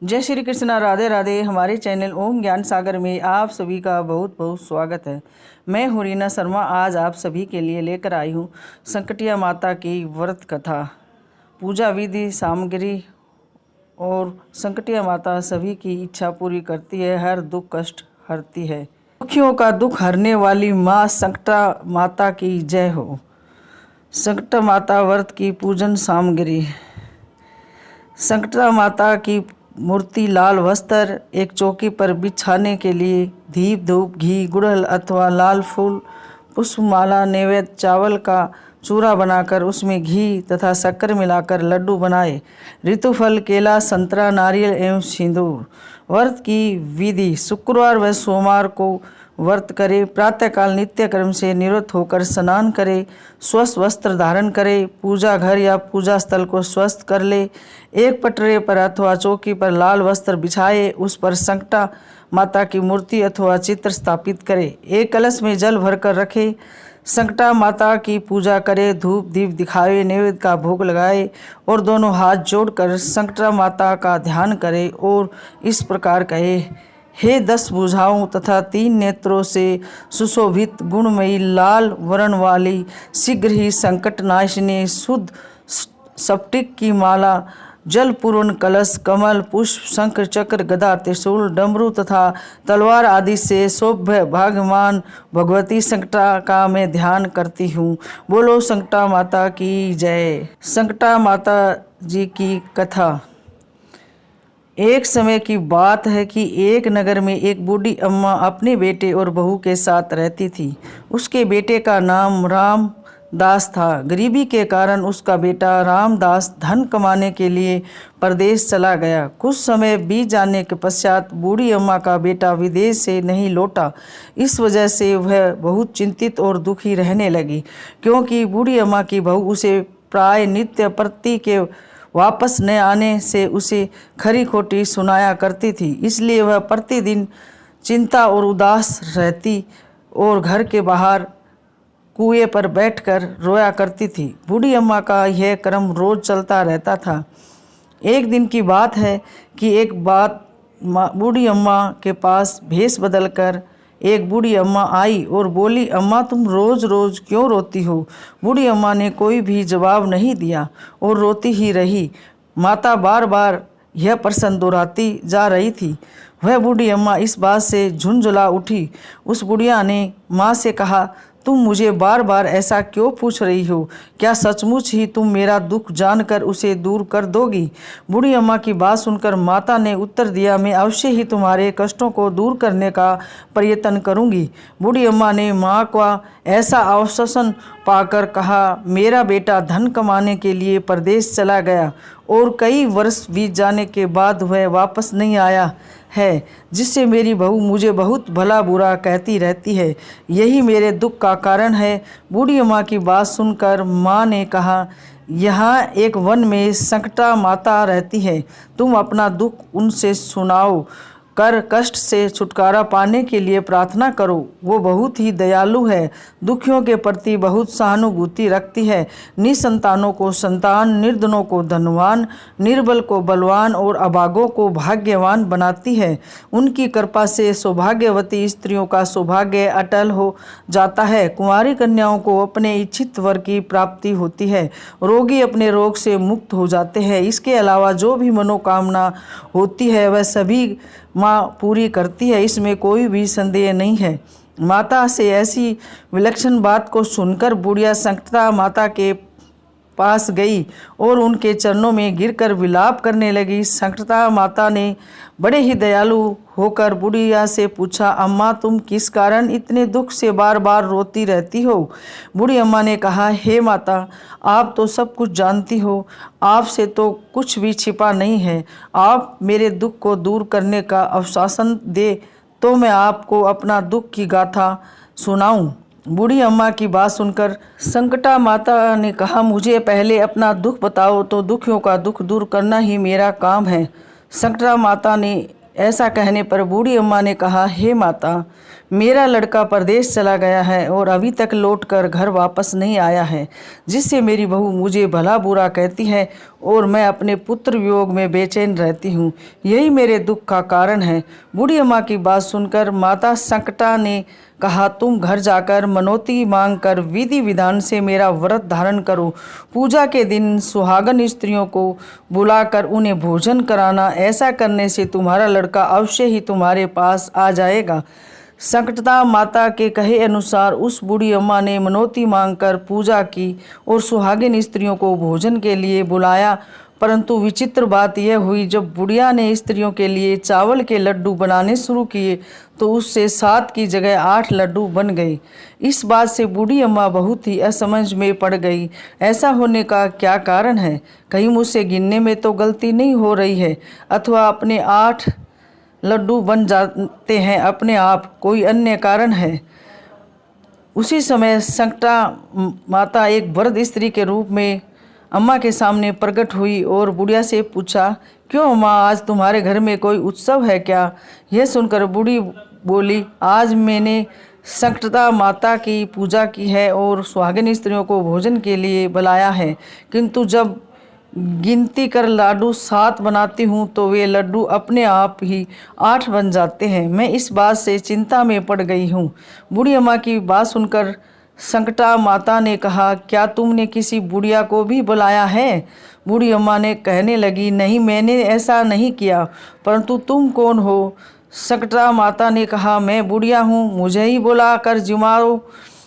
जय श्री कृष्णा, राधे राधे। हमारे चैनल ओम ज्ञान सागर में आप सभी का बहुत बहुत स्वागत है। मैं हूँ रीना शर्मा। आज आप सभी के लिए लेकर आई हूँ संकटिया माता की व्रत कथा, पूजा विधि, सामग्री। और संकटिया माता सभी की इच्छा पूरी करती है, हर दुख कष्ट हरती है। दुखियों का दुख हरने वाली माँ संकटा माता की जय हो। संकटा माता व्रत की पूजन सामग्री। संकटा माता की मूर्ति, लाल वस्त्र, एक चौकी पर बिछाने के लिए दीप, धूप, घी, गुड़हल अथवा लाल फूल, पुष्पमाला, नैवेद्य, चावल का चूरा बनाकर उसमें घी तथा शक्कर मिलाकर लड्डू बनाए, ऋतुफल, केला, संतरा, नारियल एवं सिंदूर। व्रत की विधि। शुक्रवार व सोमवार को व्रत करे, प्रातःकाल नित्य कर्म से निवृत्त होकर स्नान करे, स्वस्थ वस्त्र धारण करे, पूजा घर या पूजा स्थल को स्वस्थ कर ले, एक पटरे पर अथवा चौकी पर लाल वस्त्र बिछाए, उस पर संकटा माता की मूर्ति अथवा चित्र स्थापित करे, एक कलश में जल भरकर रखे, संकटा माता की पूजा करे, धूप दीप दिखावे, नैवेद्य का भोग लगाए और दोनों हाथ जोड़कर संकटा माता का ध्यान करे और इस प्रकार कहे, हे 10 भुजाओं तथा 3 नेत्रों से सुशोभित गुणमयी लाल वर्ण वाली, शीघ्र ही संकट नाशिनी शुद्ध स्फटिक की माला, जल पूर्ण कलश, कमल, पुष्प, शंख, चक्र, गदा, त्रिशूल, डमरू तथा तलवार आदि से शोभ्य भाग्यमान भगवती संकटा का मैं ध्यान करती हूँ। बोलो संकटा माता की जय। संकटा माता जी की कथा। एक समय की बात है कि एक नगर में एक बूढ़ी अम्मा अपने बेटे और बहू के साथ रहती थी। उसके बेटे का नाम रामदास था। गरीबी के कारण उसका बेटा रामदास धन कमाने के लिए परदेश चला गया। कुछ समय बीत जाने के पश्चात बूढ़ी अम्मा का बेटा विदेश से नहीं लौटा। इस वजह से वह बहुत चिंतित और दुखी रहने लगी, क्योंकि बूढ़ी अम्मा की बहू उसे प्राय नित्य प्रति के वापस न आने से उसे खरी खोटी सुनाया करती थी। इसलिए वह प्रतिदिन चिंता और उदास रहती और घर के बाहर कुएं पर बैठकर रोया करती थी। बूढ़ी अम्मा का यह क्रम रोज चलता रहता था। एक दिन की बात है कि बूढ़ी अम्मा के पास भेष बदलकर एक बूढ़ी अम्मा आई और बोली, अम्मा तुम रोज़ रोज़ क्यों रोती हो? बूढ़ी अम्मा ने कोई भी जवाब नहीं दिया और रोती ही रही। माता बार बार यह प्रश्न दोहराती जा रही थी। वह बूढ़ी अम्मा इस बात से झुंझुला उठी। उस बुढ़िया ने माँ से कहा, तुम मुझे बार बार ऐसा क्यों पूछ रही हो? क्या सचमुच ही तुम मेरा दुख जानकर उसे दूर कर दोगी? बूढ़ी अम्मा की बात सुनकर माता ने उत्तर दिया, मैं अवश्य ही तुम्हारे कष्टों को दूर करने का प्रयत्न करूंगी। बूढ़ी अम्मा ने माँ का ऐसा आश्वासन पाकर कहा, मेरा बेटा धन कमाने के लिए परदेश चला गया और कई वर्ष बीत जाने के बाद वह वापस नहीं आया है, जिससे मेरी बहू मुझे बहुत भला बुरा कहती रहती है। यही मेरे दुख का कारण है। बूढ़ी अम्मा की बात सुनकर माँ ने कहा, यहाँ एक वन में संकटा माता रहती है, तुम अपना दुख उनसे सुनाओ कर कष्ट से छुटकारा पाने के लिए प्रार्थना करो। वो बहुत ही दयालु है, दुखियों के प्रति बहुत सहानुभूति रखती है, निसंतानों को संतान, निर्धनों को धनवान, निर्बल को बलवान और अभागों को भाग्यवान बनाती है। उनकी कृपा से सौभाग्यवती स्त्रियों का सौभाग्य अटल हो जाता है। कुंवारी कन्याओं को अपने इच्छित वर की प्राप्ति होती है। रोगी अपने रोग से मुक्त हो जाते हैं। इसके अलावा जो भी मनोकामना होती है वह सभी माँ पूरी करती है, इसमें कोई भी संदेह नहीं है। माता से ऐसी विलक्षण बात को सुनकर बुढ़िया संकटा माता के पास गई और उनके चरणों में गिरकर विलाप करने लगी। संकटा माता ने बड़े ही दयालु होकर बुढ़िया से पूछा, अम्मा तुम किस कारण इतने दुख से बार बार रोती रहती हो? बूढ़ी अम्मा ने कहा, हे माता, आप तो सब कुछ जानती हो, आपसे तो कुछ भी छिपा नहीं है। आप मेरे दुख को दूर करने का आश्वासन दे तो मैं आपको अपना दुख की गाथा सुनाऊं। बूढ़ी अम्मा की बात सुनकर संकटा माता ने कहा, मुझे पहले अपना दुख बताओ, तो दुखियों का दुख दूर करना ही मेरा काम है। संकटा माता ने ऐसा कहने पर बूढ़ी अम्मा ने कहा, हे माता, मेरा लड़का परदेश चला गया है और अभी तक लौटकर घर वापस नहीं आया है, जिससे मेरी बहू मुझे भला बुरा कहती है और मैं अपने पुत्र वियोग में बेचैन रहती हूँ। यही मेरे दुख का कारण है। बूढ़ी अम्मा की बात सुनकर माता संकटा ने कहा, तुम घर जाकर मनौती मांग कर विधि विधान से मेरा व्रत धारण करो। पूजा के दिन सुहागन स्त्रियों को बुलाकर उन्हें भोजन कराना। ऐसा करने से तुम्हारा लड़का अवश्य ही तुम्हारे पास आ जाएगा। संकटा माता के कहे अनुसार उस बूढ़ी अम्मा ने मनौती मांगकर पूजा की और सुहागिन स्त्रियों को भोजन के लिए बुलाया। परंतु विचित्र बात यह हुई, जब बुढ़िया ने स्त्रियों के लिए चावल के लड्डू बनाने शुरू किए तो उससे 7 की जगह 8 लड्डू बन गए। इस बात से बूढ़ी अम्मा बहुत ही असमझ में पड़ गई। ऐसा होने का क्या कारण है? कहीं मुझसे गिनने में तो गलती नहीं हो रही है, अथवा अपने 8 लड्डू बन जाते हैं अपने आप, कोई अन्य कारण है? उसी समय संकटा माता एक वृद्ध स्त्री के रूप में अम्मा के सामने प्रकट हुई और बुढ़िया से पूछा, क्यों अम्मा, आज तुम्हारे घर में कोई उत्सव है क्या? यह सुनकर बूढ़ी बोली, आज मैंने संकटा माता की पूजा की है और सुहागिन स्त्रियों को भोजन के लिए बुलाया है, किंतु जब गिनती कर लाडू 7 बनाती हूँ तो वे लड्डू अपने आप ही 8 बन जाते हैं। मैं इस बात से चिंता में पड़ गई हूँ। बूढ़ी अम्मा की बात सुनकर संकटा माता ने कहा, क्या तुमने किसी बुढ़िया को भी बुलाया है? बूढ़ी अम्मा ने कहने लगी, नहीं, मैंने ऐसा नहीं किया। परंतु तुम कौन हो? संकटा माता ने कहा, मैं बुढ़िया हूँ, मुझे ही बुला कर जिमाओ।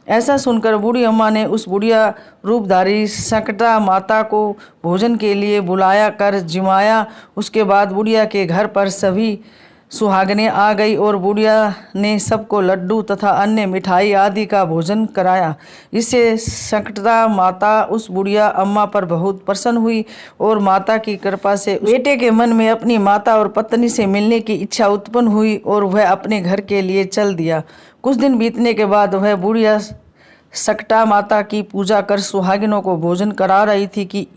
ऐसा सुनकर बूढ़ी अम्मा ने उस बुढ़िया रूपधारी संकटा माता को भोजन के लिए बुलाया कर जिमाया। उसके बाद बुढ़िया के घर पर सभी सुहागनें आ गई और बुढ़िया ने सबको लड्डू तथा अन्य मिठाई आदि का भोजन कराया। इससे संकटा माता उस बुढ़िया अम्मा पर बहुत प्रसन्न हुई और माता की कृपा से बेटे के मन में अपनी माता और पत्नी से मिलने की इच्छा उत्पन्न हुई और वह अपने घर के लिए चल दिया। कुछ दिन बीतने के बाद वह बुढ़िया संकटा माता की पूजा कर सुहागिनों को भोजन करा रही थी कि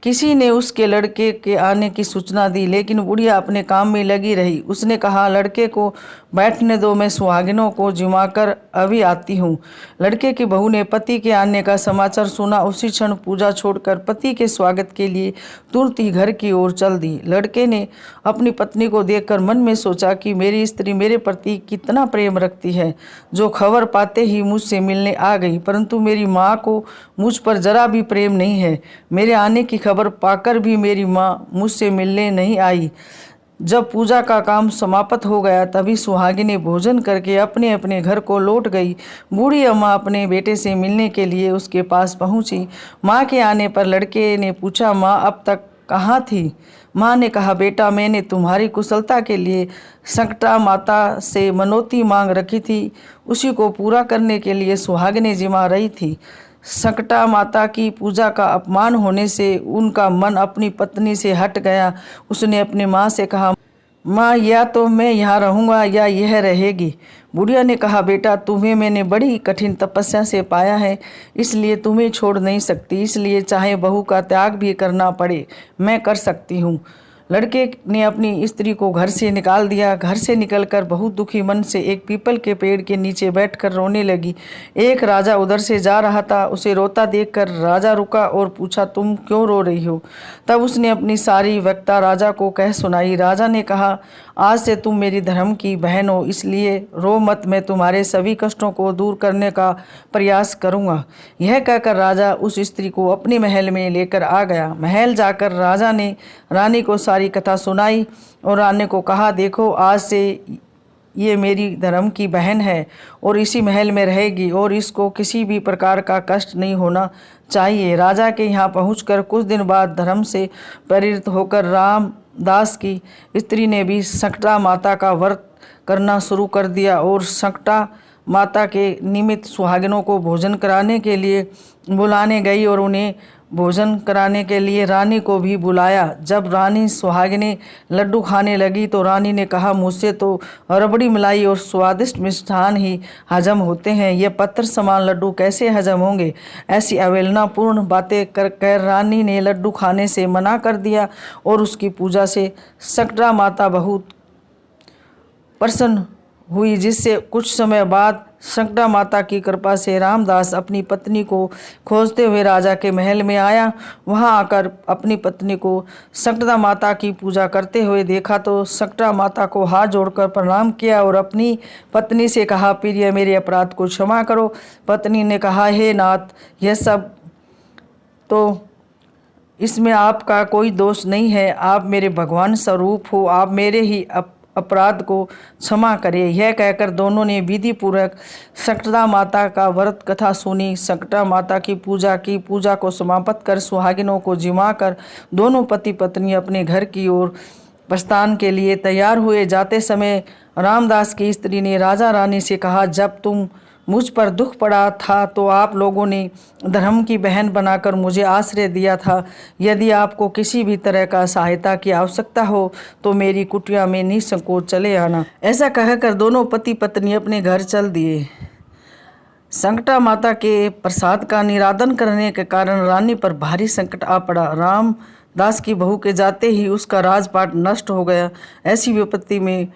किसी ने उसके लड़के के आने की सूचना दी, लेकिन बुढ़िया अपने काम में लगी रही। उसने कहा, लड़के को बैठने दो, मैं सुहागिनों को जिमाकर अभी आती हूँ। लड़के की बहू ने पति के आने का समाचार सुना। उसी क्षण पूजा छोड़कर पति के स्वागत के लिए तुरंत ही घर की ओर चल दी। लड़के ने अपनी पत्नी को देखकर मन में सोचा कि मेरी स्त्री मेरे प्रति कितना प्रेम रखती है, जो खबर पाते ही मुझसे मिलने आ गई। परंतु मेरी माँ को मुझ पर जरा भी प्रेम नहीं है। मेरे आने की खबर पाकर भी मेरी माँ मुझसे मिलने नहीं आई। जब पूजा का काम समाप्त हो गया तभी सुहागिनें भोजन करके अपने अपने घर को लौट गई। बूढ़ी अम्मा अपने बेटे से मिलने के लिए उसके पास पहुंची। माँ के आने पर लड़के ने पूछा, माँ अब तक कहाँ थी? माँ ने कहा, बेटा, मैंने तुम्हारी कुशलता के लिए संकटा माता से मनौती मांग रखी थी, उसी को पूरा करने के लिए सुहागिनें जिमा रही थी। संकटा माता की पूजा का अपमान होने से उनका मन अपनी पत्नी से हट गया। उसने अपनी माँ से कहा, माँ, या तो मैं यहाँ रहूँगा या यह रहेगी। बुढ़िया ने कहा, बेटा, तुम्हें मैंने बड़ी कठिन तपस्या से पाया है, इसलिए तुम्हें छोड़ नहीं सकती। इसलिए चाहे बहू का त्याग भी करना पड़े, मैं कर सकती हूँ। लड़के ने अपनी स्त्री को घर से निकाल दिया। घर से निकलकर बहुत दुखी मन से एक पीपल के पेड़ के नीचे बैठकर रोने लगी। एक राजा उधर से जा रहा था। उसे रोता देखकर राजा रुका और पूछा, तुम क्यों रो रही हो? तब उसने अपनी सारी व्यथा राजा को कह सुनाई। राजा ने कहा, आज से तुम मेरी धर्म की बहन हो, इसलिए रो मत, मैं तुम्हारे सभी कष्टों को दूर करने का प्रयास करूँगा। यह कहकर राजा उस स्त्री को अपने महल में लेकर आ गया। महल जाकर राजा ने रानी को सारी कथा सुनाई और रानी को कहा, देखो, आज से ये मेरी धर्म की बहन है और इसी महल में रहेगी और इसको किसी भी प्रकार का कष्ट नहीं होना चाहिए। राजा के यहाँ पहुंचकर कुछ दिन बाद धर्म से प्रेरित होकर रामदास की स्त्री ने भी संकटा माता का व्रत करना शुरू कर दिया और संकटा माता के निमित्त सुहागिनों को भोजन कराने के लिए बुलाने गई और उन्हें भोजन कराने के लिए रानी को भी बुलाया। जब रानी सुहागिनें लड्डू खाने लगी तो रानी ने कहा, मुझसे तो रबड़ी मलाई और स्वादिष्ट मिष्ठान ही हजम होते हैं, ये पत्थर समान लड्डू कैसे हजम होंगे? ऐसी अवहेलनापूर्ण बातें कर रानी ने लड्डू खाने से मना कर दिया और उसकी पूजा से संकटा माता बहुत प्रसन्न हुई, जिससे कुछ समय बाद संकटा माता की कृपा से रामदास अपनी पत्नी को खोजते हुए राजा के महल में आया। वहां आकर अपनी पत्नी को संकटा माता की पूजा करते हुए देखा तो संकटा माता को हाथ जोड़कर प्रणाम किया और अपनी पत्नी से कहा, प्रिय मेरे अपराध को क्षमा करो। पत्नी ने कहा, हे नाथ, यह सब तो इसमें आपका कोई दोष नहीं है। आप मेरे भगवान स्वरूप हो, आप मेरे ही अपराध को क्षमा करें। यह कहकर दोनों ने विधि पूर्वक संकटा माता का व्रत कथा सुनी, संकटा माता की पूजा की। पूजा को समाप्त कर सुहागिनों को जिमाकर दोनों पति पत्नी अपने घर की ओर प्रस्थान के लिए तैयार हुए। जाते समय रामदास की स्त्री ने राजा रानी से कहा, जब तुम मुझ पर दुख पड़ा था तो आप लोगों ने धर्म की बहन बनाकर मुझे आश्रय दिया था। यदि आपको किसी भी तरह का सहायता की आवश्यकता हो तो मेरी कुटिया में निसंकोच चले आना। ऐसा कहकर दोनों पति पत्नी अपने घर चल दिए। संकटा माता के प्रसाद का निरादन करने के कारण रानी पर भारी संकट आ पड़ा। रामदास की बहू के जाते ही उसका राजपाट नष्ट हो गया। ऐसी विपत्ति में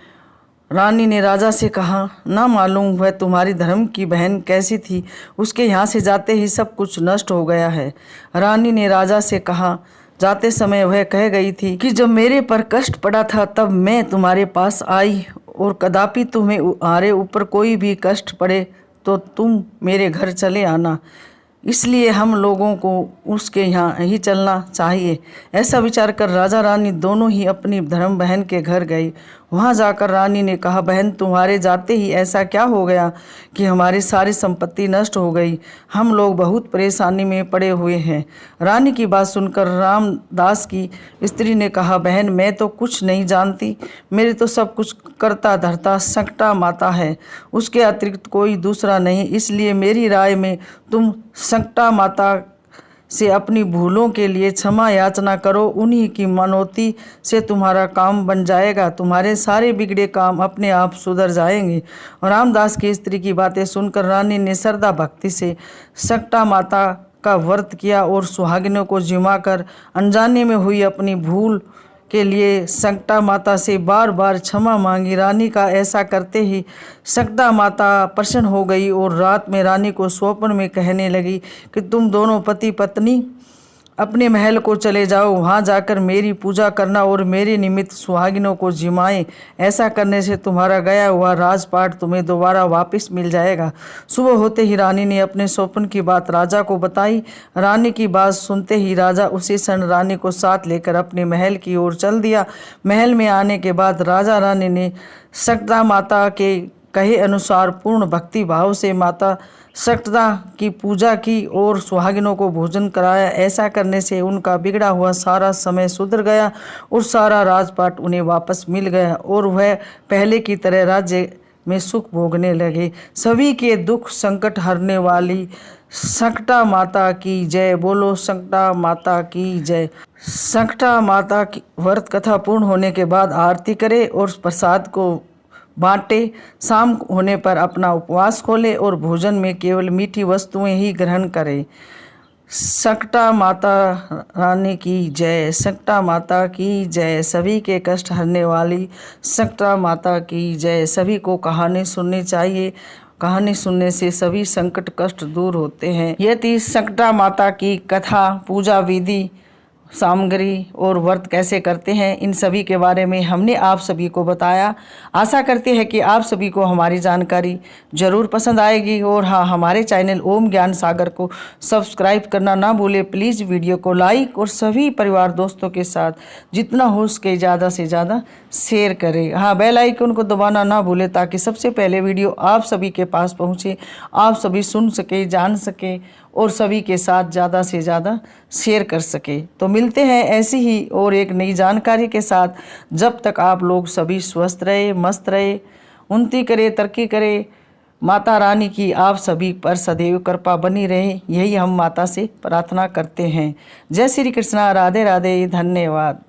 रानी ने राजा से कहा, ना मालूम वह तुम्हारी धर्म की बहन कैसी थी, उसके यहाँ से जाते ही सब कुछ नष्ट हो गया है। रानी ने राजा से कहा, जाते समय वह कह गई थी कि जब मेरे पर कष्ट पड़ा था तब मैं तुम्हारे पास आई और कदापि तुम्हारे ऊपर कोई भी कष्ट पड़े तो तुम मेरे घर चले आना। इसलिए हम लोगों को उसके यहाँ ही चलना चाहिए। ऐसा विचार कर राजा रानी दोनों ही अपनी धर्म बहन के घर गई। वहाँ जाकर रानी ने कहा, बहन, तुम्हारे जाते ही ऐसा क्या हो गया कि हमारी सारी संपत्ति नष्ट हो गई। हम लोग बहुत परेशानी में पड़े हुए हैं। रानी की बात सुनकर रामदास की स्त्री ने कहा, बहन, मैं तो कुछ नहीं जानती। मेरे तो सब कुछ करता धरता संकटा माता है, उसके अतिरिक्त कोई दूसरा नहीं। इसलिए मेरी राय में तुम संकटा माता से अपनी भूलों के लिए क्षमा याचना करो। उन्हीं की मनौती से तुम्हारा काम बन जाएगा। तुम्हारे सारे बिगड़े काम अपने आप सुधर जाएंगे। और रामदास की स्त्री की बातें सुनकर रानी ने श्रद्धा भक्ति से संकटा माता का व्रत किया और सुहागिनों को जिमाकर अनजाने में हुई अपनी भूल के लिए संकटा माता से बार बार क्षमा मांगी। रानी का ऐसा करते ही संकटा माता प्रसन्न हो गई और रात में रानी को स्वप्न में कहने लगी कि तुम दोनों पति पत्नी अपने महल को चले जाओ, वहाँ जाकर मेरी पूजा करना और मेरे निमित्त सुहागिनों को जिमाएं। ऐसा करने से तुम्हारा गया हुआ राजपाट तुम्हें दोबारा वापस मिल जाएगा। सुबह होते ही रानी ने अपने स्वप्न की बात राजा को बताई। रानी की बात सुनते ही राजा उसी क्षण रानी को साथ लेकर अपने महल की ओर चल दिया। महल में आने के बाद राजा रानी ने संकटा माता के कहे अनुसार पूर्ण भक्ति भाव से माता संकटा की पूजा की और सुहागिनों को भोजन कराया। ऐसा करने से उनका बिगड़ा हुआ सारा समय सुधर गया और सारा राजपाट उन्हें वापस मिल गया और वह पहले की तरह राज्य में सुख भोगने लगे। सभी के दुख संकट हरने वाली संकटा माता की जय। बोलो संकटा माता की जय। संकटा माता की व्रत कथा पूर्ण होने के बाद आरती करे और प्रसाद को बांटे। शाम होने पर अपना उपवास खोले और भोजन में केवल मीठी वस्तुएं ही ग्रहण करें। संकटा माता रानी की जय। संकटा माता की जय। सभी के कष्ट हरने वाली संकटा माता की जय। सभी को कहानी सुननी चाहिए। कहानी सुनने से सभी संकट कष्ट दूर होते हैं। ये थी संकटा माता की कथा। पूजा विधि, सामग्री और व्रत कैसे करते हैं, इन सभी के बारे में हमने आप सभी को बताया। आशा करते हैं कि आप सभी को हमारी जानकारी ज़रूर पसंद आएगी। और हाँ, हमारे चैनल ओम ज्ञान सागर को सब्सक्राइब करना ना भूलें। प्लीज़ वीडियो को लाइक और सभी परिवार दोस्तों के साथ जितना हो सके ज़्यादा से ज़्यादा शेयर करें। हाँ, बेल आइकन को दबाना ना भूलें ताकि सबसे पहले वीडियो आप सभी के पास पहुँचे, आप सभी सुन सके, जान सके और सभी के साथ ज़्यादा से ज़्यादा शेयर कर सके। तो मिलते हैं ऐसी ही और एक नई जानकारी के साथ। जब तक आप लोग सभी स्वस्थ रहे, मस्त रहे, उन्नति करे, तरक्की करे। माता रानी की आप सभी पर सदैव कृपा बनी रहे, यही हम माता से प्रार्थना करते हैं। जय श्री कृष्णा। राधे राधे। धन्यवाद।